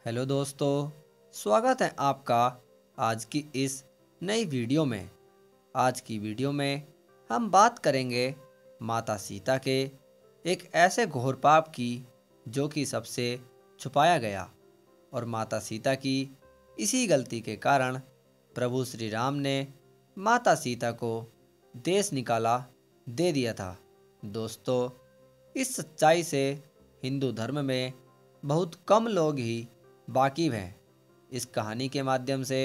Hello दोस्तों, स्वागत है आपका आज की इस नई वीडियो में। आज की वीडियो में हम बात करेंगे माता सीता के एक ऐसे घोर पाप की जो कि सबसे छुपाया गया और माता सीता की इसी गलती के कारण प्रभु श्री राम ने माता सीता को देश निकाला दे दिया था। दोस्तों, इस सच्चाई से हिंदू धर्म में बहुत कम लोग ही वाकिफ हैं। इस कहानी के माध्यम से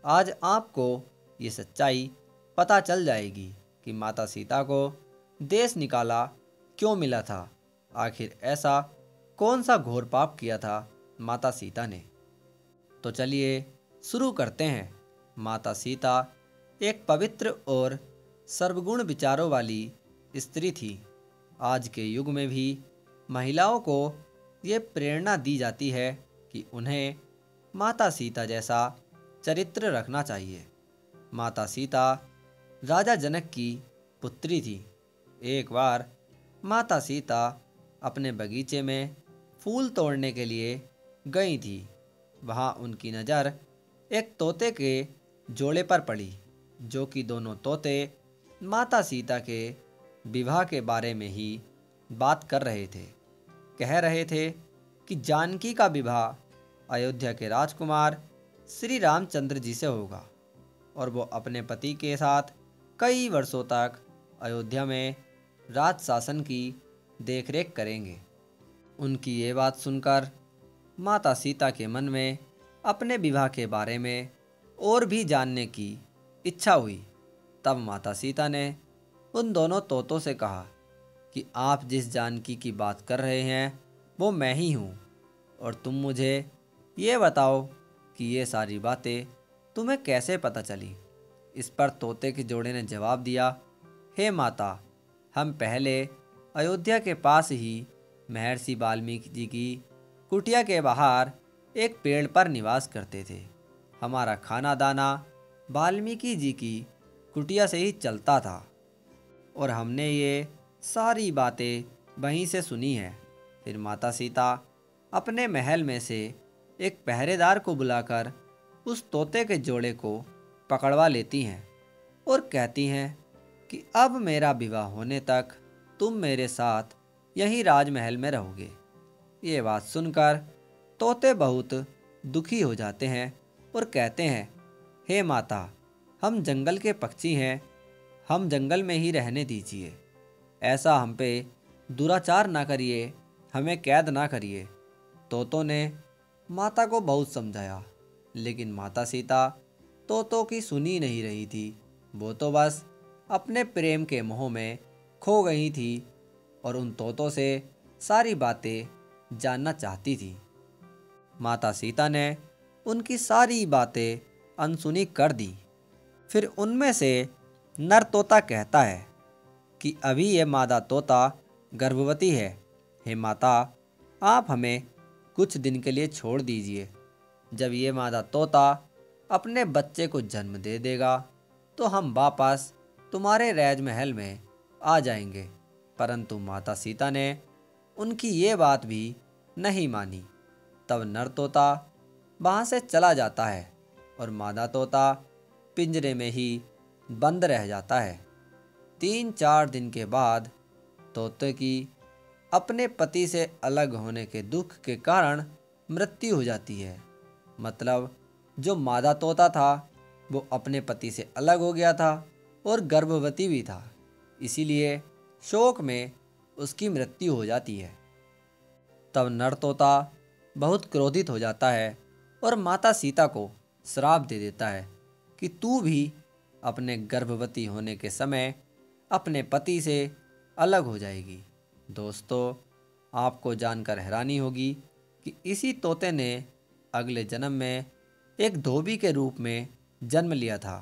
आज आपको ये सच्चाई पता चल जाएगी कि माता सीता को देश निकाला क्यों मिला था। आखिर ऐसा कौन सा घोर पाप किया था माता सीता ने। तो चलिए शुरू करते हैं। माता सीता एक पवित्र और सर्वगुण विचारों वाली स्त्री थी। आज के युग में भी महिलाओं को ये प्रेरणा दी जाती है कि उन्हें माता सीता जैसा चरित्र रखना चाहिए। माता सीता राजा जनक की पुत्री थी। एक बार माता सीता अपने बगीचे में फूल तोड़ने के लिए गई थी। वहाँ उनकी नज़र एक तोते के जोड़े पर पड़ी, जो कि दोनों तोते माता सीता के विवाह के बारे में ही बात कर रहे थे। कह रहे थे कि जानकी का विवाह अयोध्या के राजकुमार श्री रामचंद्र जी से होगा और वो अपने पति के साथ कई वर्षों तक अयोध्या में राज शासन की देखरेख करेंगे। उनकी ये बात सुनकर माता सीता के मन में अपने विवाह के बारे में और भी जानने की इच्छा हुई। तब माता सीता ने उन दोनों तोतों से कहा कि आप जिस जानकी की बात कर रहे हैं वो मैं ही हूँ, और तुम मुझे ये बताओ कि ये सारी बातें तुम्हें कैसे पता चली। इस पर तोते के जोड़े ने जवाब दिया, हे माता, हम पहले अयोध्या के पास ही महर्षि वाल्मीकि जी की कुटिया के बाहर एक पेड़ पर निवास करते थे। हमारा खाना दाना वाल्मीकि जी की कुटिया से ही चलता था और हमने ये सारी बातें वहीं से सुनी है। फिर माता सीता अपने महल में से एक पहरेदार को बुलाकर उस तोते के जोड़े को पकड़वा लेती हैं और कहती हैं कि अब मेरा विवाह होने तक तुम मेरे साथ यहीं राजमहल में रहोगे। ये बात सुनकर तोते बहुत दुखी हो जाते हैं और कहते हैं, हे माता, हम जंगल के पक्षी हैं, हम जंगल में ही रहने दीजिए। ऐसा हम पे दुराचार ना करिए, हमें कैद ना करिए। तोतों ने माता को बहुत समझाया, लेकिन माता सीता तोतों की सुनी नहीं रही थी। वो तो बस अपने प्रेम के मोह में खो गई थी और उन तोतों से सारी बातें जानना चाहती थी। माता सीता ने उनकी सारी बातें अनसुनी कर दी। फिर उनमें से नर तोता कहता है कि अभी ये मादा तोता गर्भवती है। हे माता, आप हमें कुछ दिन के लिए छोड़ दीजिए। जब ये मादा तोता अपने बच्चे को जन्म दे देगा तो हम वापस तुम्हारे राजमहल में आ जाएंगे। परंतु माता सीता ने उनकी ये बात भी नहीं मानी। तब नर तोता वहाँ से चला जाता है और मादा तोता पिंजरे में ही बंद रह जाता है। 3-4 दिन के बाद तोते की अपने पति से अलग होने के दुख के कारण मृत्यु हो जाती है। मतलब जो मादा तोता था वो अपने पति से अलग हो गया था और गर्भवती भी था, इसीलिए शोक में उसकी मृत्यु हो जाती है। तब नर तोता बहुत क्रोधित हो जाता है और माता सीता को श्राप दे देता है कि तू भी अपने गर्भवती होने के समय अपने पति से अलग हो जाएगी। दोस्तों, आपको जानकर हैरानी होगी कि इसी तोते ने अगले जन्म में एक धोबी के रूप में जन्म लिया था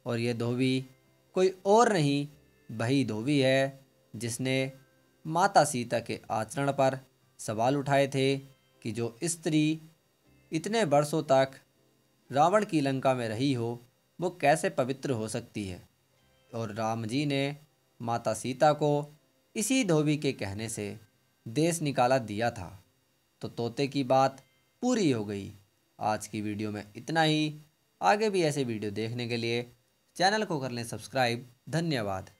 और ये धोबी कोई और नहीं, वही धोबी है जिसने माता सीता के आचरण पर सवाल उठाए थे कि जो स्त्री इतने वर्षों तक रावण की लंका में रही हो वो कैसे पवित्र हो सकती है। और राम जी ने माता सीता को इसी धोबी के कहने से देश निकाला दिया था। तो तोते की बात पूरी हो गई। आज की वीडियो में इतना ही। आगे भी ऐसे वीडियो देखने के लिए चैनल को कर लें सब्सक्राइब। धन्यवाद।